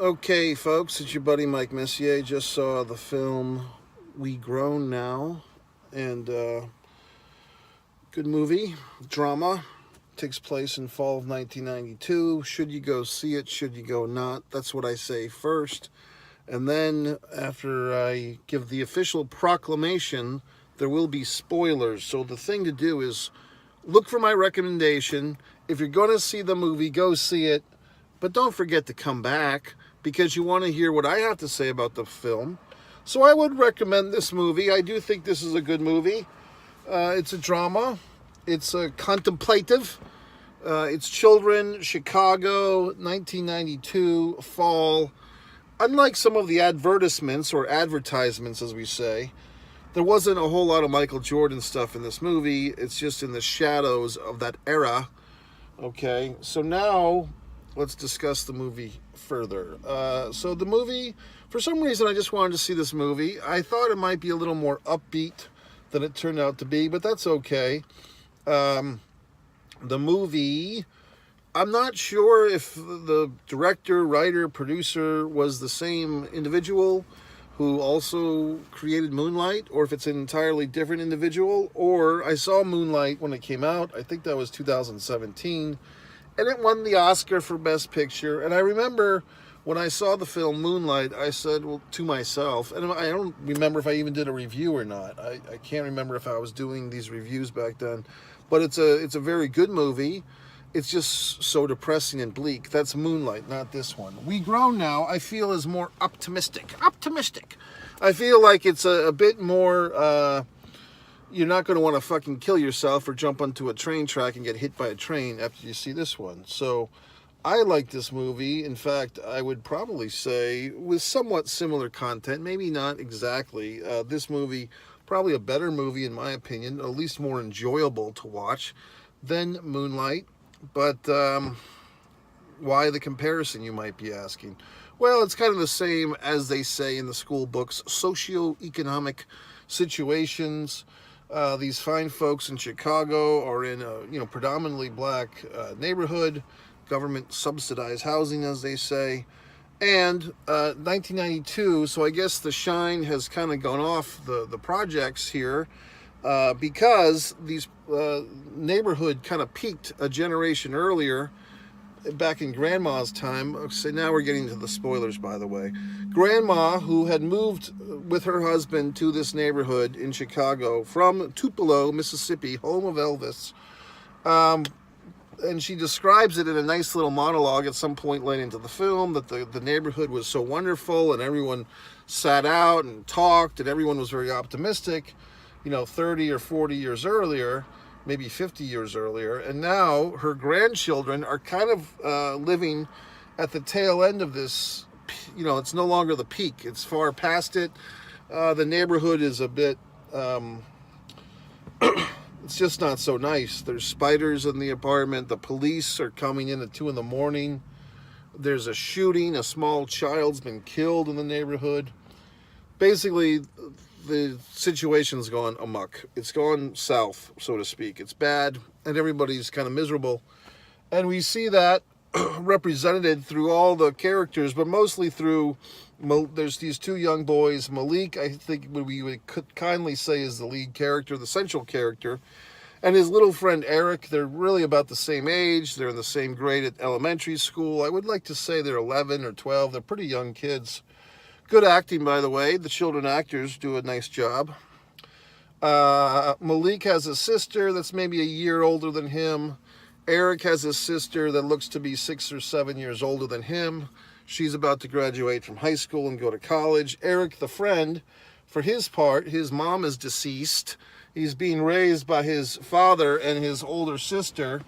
Okay, folks, it's your buddy Mike Messier. Just saw the film We Grown Now, and good movie, drama. Takes place in fall of 1992. Should you go see it? Should you go not? That's what I say first. And then, after I give the official proclamation, there will be spoilers. So the thing to do is look for my recommendation. If you're going to see the movie, go see it. But don't forget to come back because you want to hear what I have to say about the film. So I would recommend this movie. I do think this is a good movie. It's a drama. It's a contemplative. It's children, Chicago, 1992, fall. Unlike some of the advertisements or advertisements, as we say, there wasn't a whole lot of Michael Jordan stuff in this movie. It's just in the shadows of that era. Okay, so now let's discuss the movie further. So the movie, for some reason, I just wanted to see this movie. I thought it might be a little more upbeat than it turned out to be, but that's okay. The movie, I'm not sure if the director, writer, producer was the same individual who also created Moonlight, or if it's an entirely different individual. Or I saw Moonlight when it came out. I think that was 2017. And it won the Oscar for Best Picture. And I remember when I saw the film Moonlight, I said, well, to myself, and I don't remember if I even did a review or not. I can't remember if I was doing these reviews back then. But it's a very good movie. It's just so depressing and bleak. That's Moonlight, not this one. We Grown Now, I feel, is more optimistic. Optimistic. I feel like it's a bit more... you're not going to want to fucking kill yourself or jump onto a train track and get hit by a train after you see this one. So I like this movie. In fact, I would probably say with somewhat similar content, maybe not exactly. This movie, probably a better movie in my opinion, at least more enjoyable to watch than Moonlight. But why the comparison, you might be asking? Well, it's kind of the same as they say in the school books, socioeconomic situations. These fine folks in Chicago are in a predominantly black neighborhood, government subsidized housing, as they say, and 1992. So I guess the shine has kind of gone off the projects here because these neighborhood kind of peaked a generation earlier. Back in Grandma's time, so now we're getting to the spoilers, by the way. Grandma, who had moved with her husband to this neighborhood in Chicago from Tupelo, Mississippi, home of Elvis, and she describes it in a nice little monologue at some point late into the film, that the neighborhood was so wonderful and everyone sat out and talked and everyone was very optimistic, 30 or 40 years earlier, maybe 50 years earlier. And now her grandchildren are kind of living at the tail end of this. It's no longer the peak. It's far past it. The neighborhood is a bit, it's just not so nice. There's spiders in the apartment. The police are coming in at 2 a.m. There's a shooting. A small child's been killed in the neighborhood. Basically, the situation's gone amok. It's gone south, so to speak. It's bad, and everybody's kind of miserable. And we see that represented through all the characters, but mostly through, there's these two young boys. Malik, I think we would kindly say, is the lead character, the central character, and his little friend Eric. They're really about the same age. They're in the same grade at elementary school. I would like to say they're 11 or 12. They're pretty young kids. Good acting, by the way. The children actors do a nice job. Malik has a sister that's maybe a year older than him. Eric has a sister that looks to be 6 or 7 years older than him. She's about to graduate from high school and go to college. Eric, the friend, for his part, his mom is deceased. He's being raised by his father and his older sister.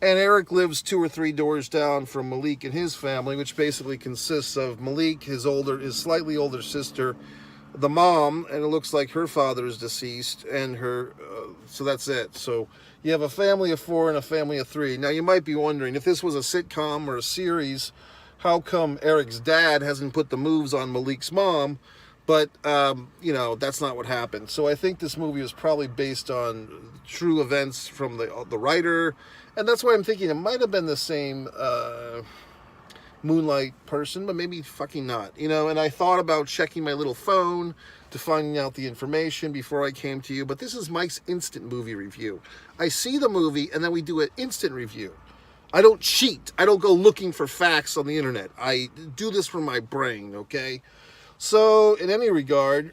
And Eric lives 2 or 3 doors down from Malik and his family, which basically consists of Malik, his slightly older sister, the mom, and it looks like her father is deceased, and her, so that's it. So you have a family of 4 and a family of 3. Now you might be wondering, if this was a sitcom or a series, how come Eric's dad hasn't put the moves on Malik's mom? But, that's not what happened. So I think this movie was probably based on true events from the writer. And that's why I'm thinking it might have been the same Moonlight person, but maybe fucking not, you know. And I thought about checking my little phone to finding out the information before I came to you, but this is Mike's instant movie review. I see the movie and then we do an instant review. I don't cheat. I don't go looking for facts on the internet. I do this from my brain, okay? So, in any regard,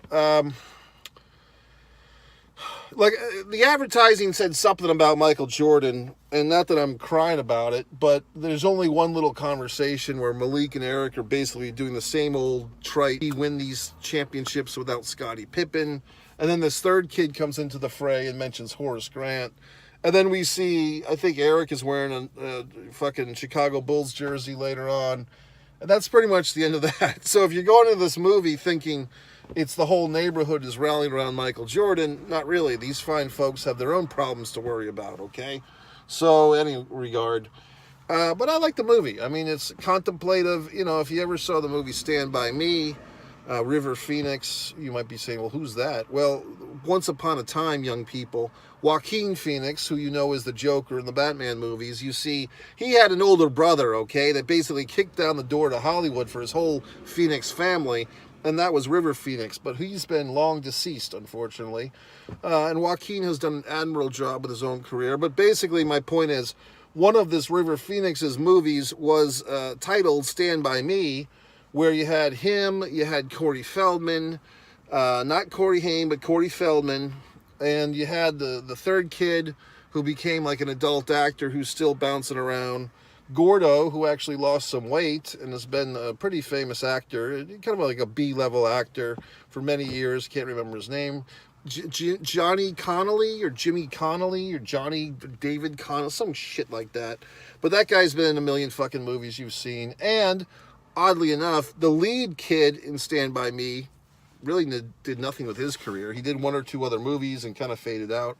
like the advertising said something about Michael Jordan, and not that I'm crying about it, but there's only one little conversation where Malik and Eric are basically doing the same old trite, we win these championships without Scottie Pippen, and then this third kid comes into the fray and mentions Horace Grant, and then we see, I think Eric is wearing a fucking Chicago Bulls jersey later on, and that's pretty much the end of that. So if you're going into this movie thinking it's the whole neighborhood is rallying around Michael Jordan, not really. These fine folks have their own problems to worry about, okay? So, any regard. But I like the movie. I mean, it's contemplative. You know, if you ever saw the movie Stand By Me, River Phoenix, you might be saying, well, who's that? Well, once upon a time, young people, Joaquin Phoenix, who you know is the Joker in the Batman movies, you see, he had an older brother, okay, that basically kicked down the door to Hollywood for his whole Phoenix family, and that was River Phoenix, but he's been long deceased, unfortunately. And Joaquin has done an admirable job with his own career. But basically, my point is, one of this River Phoenix's movies was titled Stand By Me, where you had him, you had Corey Feldman, not Corey Haim, but Corey Feldman, and you had the third kid who became like an adult actor who's still bouncing around, Gordo, who actually lost some weight and has been a pretty famous actor, kind of like a B-level actor for many years, can't remember his name, Johnny Connolly or Jimmy Connolly or Johnny David Connolly, some shit like that. But that guy's been in a million fucking movies you've seen. And, oddly enough, the lead kid in Stand By Me really did nothing with his career. He did one or two other movies and kind of faded out.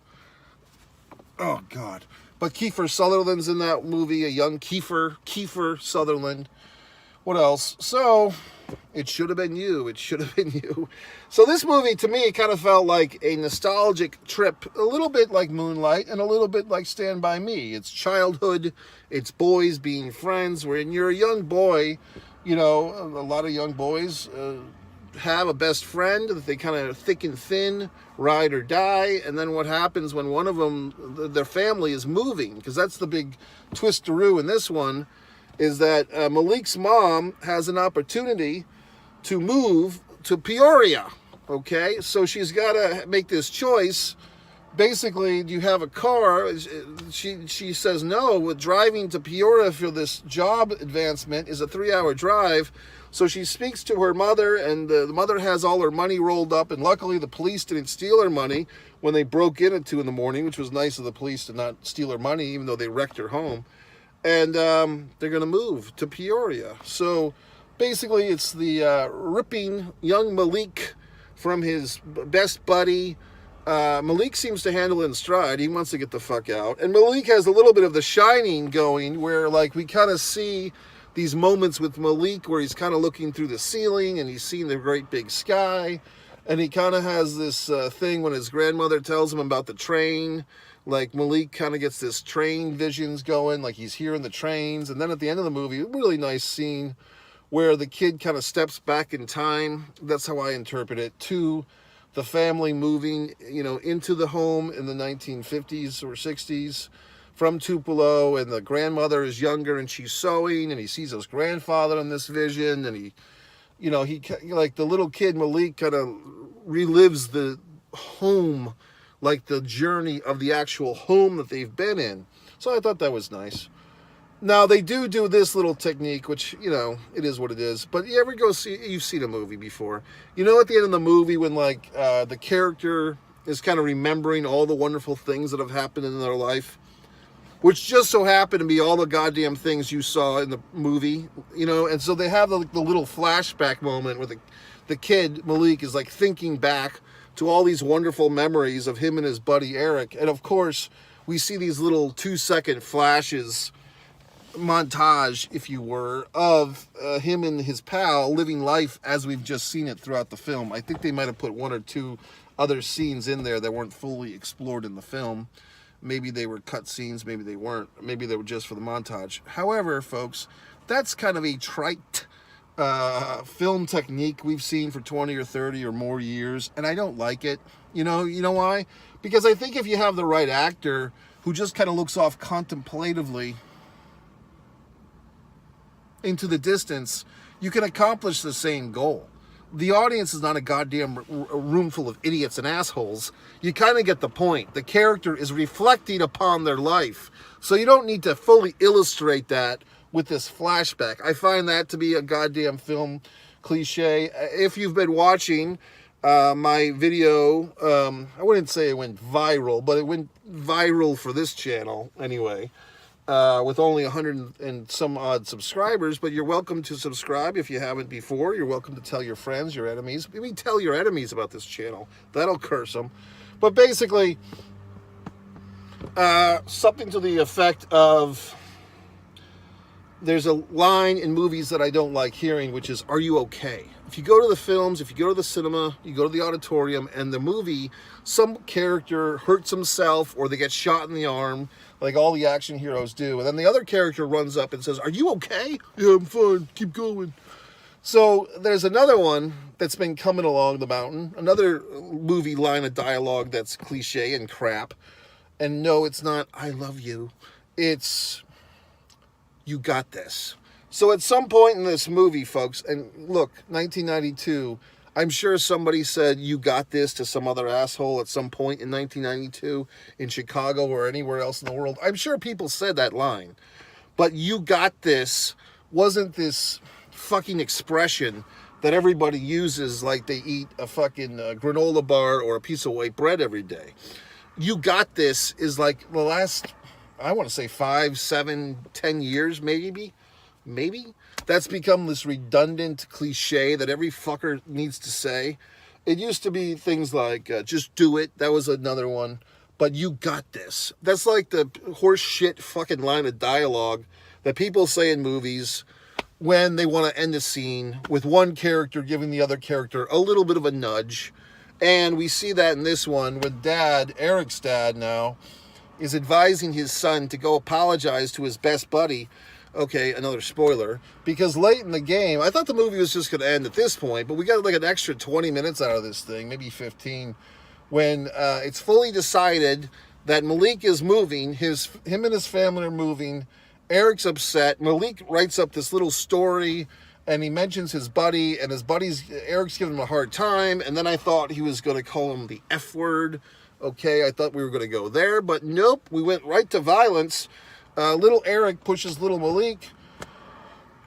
Oh, God. But Kiefer Sutherland's in that movie, a young Kiefer Sutherland. What else? So, it should have been you. It should have been you. So this movie, to me, kind of felt like a nostalgic trip, a little bit like Moonlight and a little bit like Stand By Me. It's childhood, it's boys being friends. When you're a young boy, you know, a lot of young boys have a best friend that they kind of thick and thin, ride or die, and then what happens when one of them, their family is moving, because that's the big twisteroo in this one, is that Malik's mom has an opportunity to move to Peoria, okay? So she's got to make this choice. Basically, do you have a car? She says no, with driving to Peoria for this job advancement is a 3-hour drive. So she speaks to her mother, and the mother has all her money rolled up, and luckily the police didn't steal her money when they broke in at 2 in the morning, which was nice of the police to not steal her money, even though they wrecked her home. And they're going to move to Peoria. So basically it's the ripping young Malik from his best buddy. Malik seems to handle it in stride. He wants to get the fuck out. And Malik has a little bit of The Shining going, where like we kind of see these moments with Malik where he's kind of looking through the ceiling and he's seeing the great big sky. And he kind of has this thing when his grandmother tells him about the train. Like Malik kind of gets this train visions going, like he's hearing the trains. And then at the end of the movie, a really nice scene where the kid kind of steps back in time. That's how I interpret it, to the family moving, you know, into the home in the 1950s or 60s from Tupelo, and the grandmother is younger and she's sewing, and he sees his grandfather in this vision, and he, you know, he, like the little kid Malik kind of relives the home, like the journey of the actual home that they've been in. So I thought that was nice. Now, they do this little technique, which, you know, it is what it is. But you ever go see, you've seen a movie before. You know, at the end of the movie when, like, the character is kind of remembering all the wonderful things that have happened in their life, which just so happen to be all the goddamn things you saw in the movie, you know? And so they have the little flashback moment where the kid, Malik, is, like, thinking back to all these wonderful memories of him and his buddy Eric. And, of course, we see these little 2-second flashes, montage, if you were, of him and his pal living life as we've just seen it throughout the film. I think they might have put 1 or 2 other scenes in there that weren't fully explored in the film. Maybe they were cut scenes, maybe they weren't. Maybe they were just for the montage. However, folks, That's kind of a trite film technique we've seen for 20 or 30 or more years, and I don't like it. You know why? Because I think if you have the right actor who just kind of looks off contemplatively into the distance, you can accomplish the same goal. The audience is not a goddamn room full of idiots and assholes. You kind of get the point. The character is reflecting upon their life. So you don't need to fully illustrate that with this flashback. I find that to be a goddamn film cliche. If you've been watching my video, I wouldn't say it went viral, but it went viral for this channel anyway. With only 100 and some odd subscribers, but you're welcome to subscribe if you haven't before. You're welcome to tell your friends, your enemies. Maybe tell your enemies about this channel. That'll curse them. But basically, something to the effect of, there's a line in movies that I don't like hearing, which is, are you okay? If you go to the films, if you go to the cinema, you go to the auditorium, and the movie, some character hurts himself or they get shot in the arm, like all the action heroes do, and then the other character runs up and says, are you okay? Yeah, I'm fine. Keep going. So there's another one that's been coming along the mountain, another movie line of dialogue that's cliche and crap. And no, it's not, I love you. It's, you got this. So at some point in this movie, folks, and look, 1992, I'm sure somebody said, you got this to some other asshole at some point in 1992 in Chicago or anywhere else in the world. I'm sure people said that line. But you got this wasn't this fucking expression that everybody uses like they eat a fucking granola bar or a piece of white bread every day. You got this is like the last, I want to say 5, 7, 10 years maybe, that's become this redundant cliche that every fucker needs to say. It used to be things like, just do it. That was another one. But you got this. That's like the horse shit fucking line of dialogue that people say in movies when they want to end a scene with one character giving the other character a little bit of a nudge. And we see that in this one with Dad, Eric's dad now, is advising his son to go apologize to his best buddy. Okay, another spoiler, because late in the game, I thought the movie was just going to end at this point, but we got like an extra 20 minutes out of this thing, maybe 15, when it's fully decided that Malik is moving, him and his family are moving, Eric's upset, Malik writes up this little story, and he mentions his buddy, and Eric's giving him a hard time, and then I thought he was going to call him the F word. Okay, I thought we were going to go there, but nope, we went right to violence. Little Eric pushes little Malik,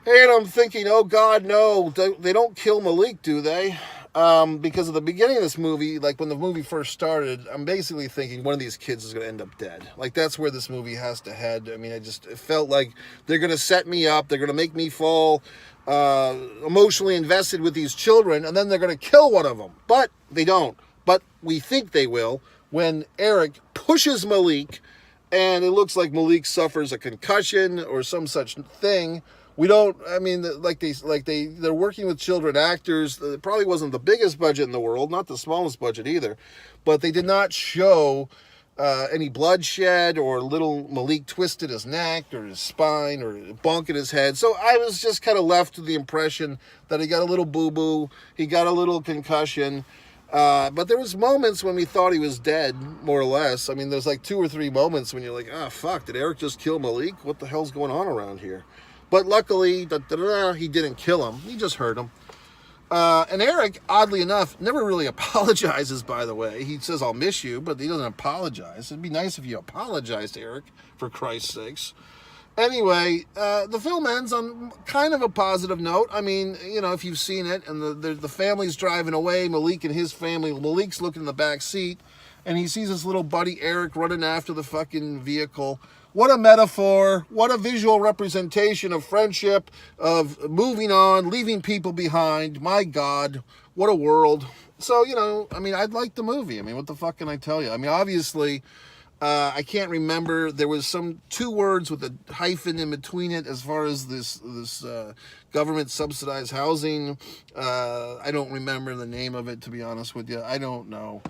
and I'm thinking, oh God, no, they don't kill Malik, do they? Because at the beginning of this movie, like when the movie first started, I'm basically thinking one of these kids is going to end up dead. Like that's where this movie has to head. I mean, it felt like they're going to set me up, they're going to make me fall emotionally invested with these children, and then they're going to kill one of them. But they don't. But we think they will when Eric pushes Malik, and it looks like Malik suffers a concussion or some such thing. We don't, I mean, they're working with children actors. It probably wasn't the biggest budget in the world, not the smallest budget either, but they did not show any bloodshed or little Malik twisted his neck or his spine or bonk in his head. So I was just kind of left with the impression that he got a little boo-boo, he got a little concussion. But there was moments when we thought he was dead, more or less. I mean, there's like 2 or 3 moments when you're like, ah, fuck, did Eric just kill Malik? What the hell's going on around here? But luckily, he didn't kill him. He just hurt him. And Eric, oddly enough, never really apologizes, by the way. He says, I'll miss you, but he doesn't apologize. It'd be nice if you apologized, Eric, for Christ's sakes. Anyway, the film ends on kind of a positive note. I mean, you know, if you've seen it, and the family's driving away, Malik and his family, Malik's looking in the back seat, and he sees his little buddy Eric running after the fucking vehicle. What a metaphor, what a visual representation of friendship, of moving on, leaving people behind. My God, what a world. So, you know, I mean, I'd like the movie. I mean, what the fuck can I tell you? I mean, obviously, I can't remember. There was some 2 words with a hyphen in between it as far as this government subsidized housing. I don't remember the name of it, to be honest with you. I don't know.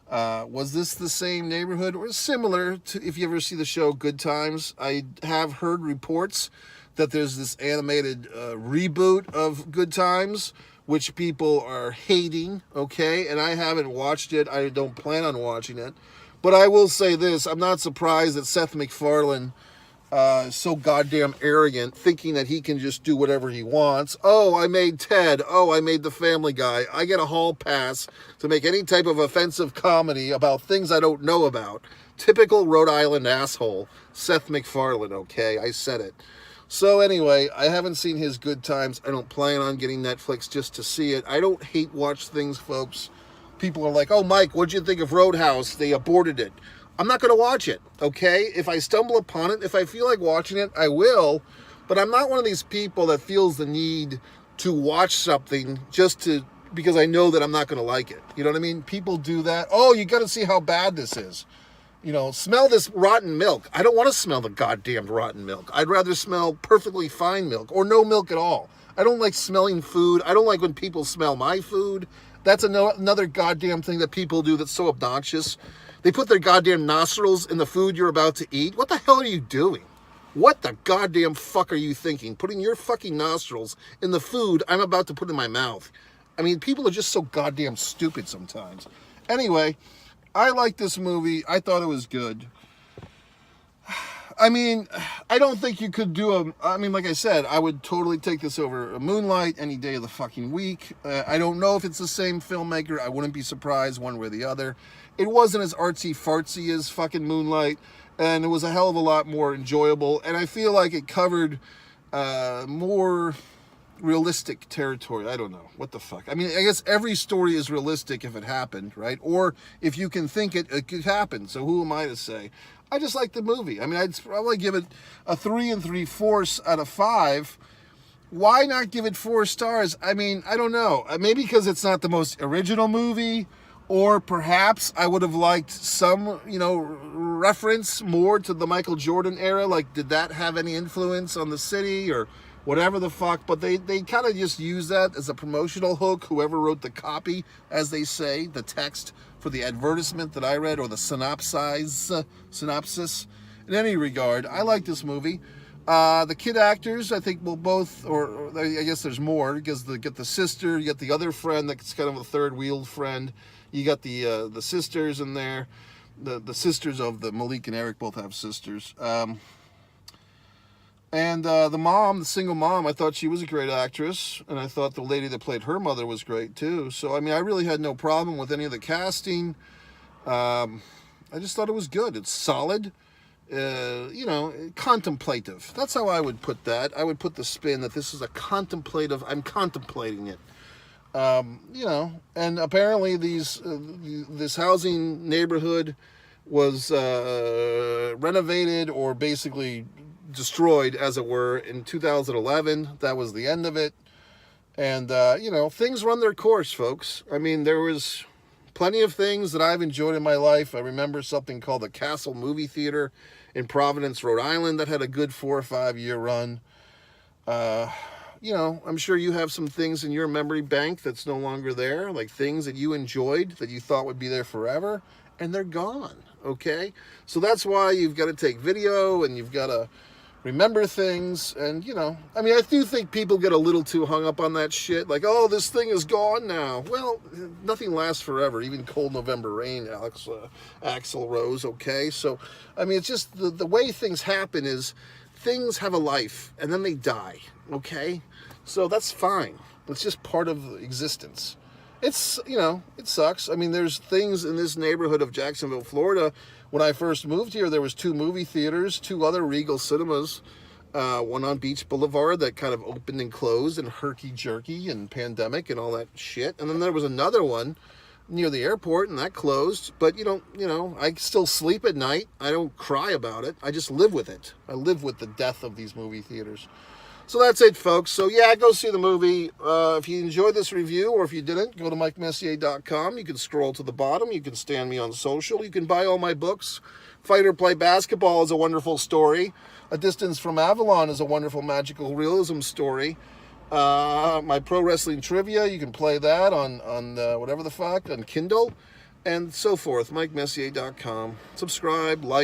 Was this the same neighborhood or similar to, if you ever see the show Good Times? I have heard reports that there's this animated reboot of Good Times, which people are hating, okay? And I haven't watched it. I don't plan on watching it. But I will say this. I'm not surprised that Seth MacFarlane is so goddamn arrogant, thinking that he can just do whatever he wants. Oh, I made Ted. Oh, I made The Family Guy. I get a hall pass to make any type of offensive comedy about things I don't know about. Typical Rhode Island asshole. Seth MacFarlane, okay? I said it. So anyway, I haven't seen his Good Times. I don't plan on getting Netflix just to see it. I don't hate watch things, folks. People are like, oh, Mike, what'd you think of Roadhouse? They aborted it. I'm not going to watch it, okay? If I stumble upon it, if I feel like watching it, I will. But I'm not one of these people that feels the need to watch something just because I know that I'm not going to like it. You know what I mean? People do that. Oh, you got to see how bad this is. You know, smell this rotten milk. I don't want to smell the goddamn rotten milk. I'd rather smell perfectly fine milk or no milk at all. I don't like smelling food. I don't like when people smell my food. That's another goddamn thing that people do that's so obnoxious. They put their goddamn nostrils in the food you're about to eat. What the hell are you doing? What the goddamn fuck are you thinking? Putting your fucking nostrils in the food I'm about to put in my mouth. I mean, people are just so goddamn stupid sometimes. Anyway, I like this movie. I thought it was good. I mean, I don't think you could do like I said, I would totally take this over Moonlight any day of the fucking week. I don't know if it's the same filmmaker. I wouldn't be surprised one way or the other. It wasn't as artsy-fartsy as fucking Moonlight, and it was a hell of a lot more enjoyable, and I feel like it covered more realistic territory. I don't know. What the fuck? I mean, I guess every story is realistic if it happened, right? Or if you can think it, it could happen. So who am I to say? I just like the movie. I mean, I'd probably give it a 3 3/4 out of 5. Why not give it 4 stars? I mean, I don't know. Maybe because it's not the most original movie, or perhaps I would have liked some, reference more to the Michael Jordan era. Like, did that have any influence on the city or whatever the fuck? But they kind of just use that as a promotional hook. Whoever wrote the copy, as they say, the text for the advertisement that I read, or the synopsis. In any regard, I like this movie. The kid actors, I think, will both, or I guess there's more, because you get the sister, you get the other friend that's kind of a third-wheeled friend. You got the sisters in there. The sisters of the Malik and Eric both have sisters. And the mom, the single mom, I thought she was a great actress. And I thought the lady that played her mother was great, too. So, I mean, I really had no problem with any of the casting. I just thought it was good. It's solid. Contemplative. That's how I would put that. I would put the spin that this is a contemplative, I'm contemplating it. And apparently this housing neighborhood was renovated or basically destroyed, as it were, in 2011. That was the end of it. And, things run their course, folks. I mean, there was plenty of things that I've enjoyed in my life. I remember something called the Castle Movie Theater in Providence, Rhode Island, that had a good 4 or 5 year run. I'm sure you have some things in your memory bank that's no longer there, like things that you enjoyed that you thought would be there forever, and they're gone, okay? So that's why you've got to take video, and you've got to remember things, and, I do think people get a little too hung up on that shit, like, oh, this thing is gone now. Well, nothing lasts forever, even cold November rain, Axl Rose, okay? So, it's just the way things happen is things have a life, and then they die, okay? So that's fine. It's just part of existence. It's, it sucks. There's things in this neighborhood of Jacksonville, Florida. When I first moved here, there was 2 movie theaters, 2 other Regal cinemas, one on Beach Boulevard that kind of opened and closed, and herky-jerky and pandemic and all that shit. And then there was another one near the airport, and that closed. But I still sleep at night. I don't cry about it. I just live with it. I live with the death of these movie theaters. So that's it, folks. So yeah, go see the movie. If you enjoyed this review, or if you didn't, go to MikeMessier.com. You can scroll to the bottom. You can stand me on social. You can buy all my books. Fight or Play Basketball is a wonderful story. A Distance from Avalon is a wonderful magical realism story. My pro wrestling trivia, you can play that on whatever the fuck, on Kindle, and so forth. MikeMessier.com. Subscribe, like.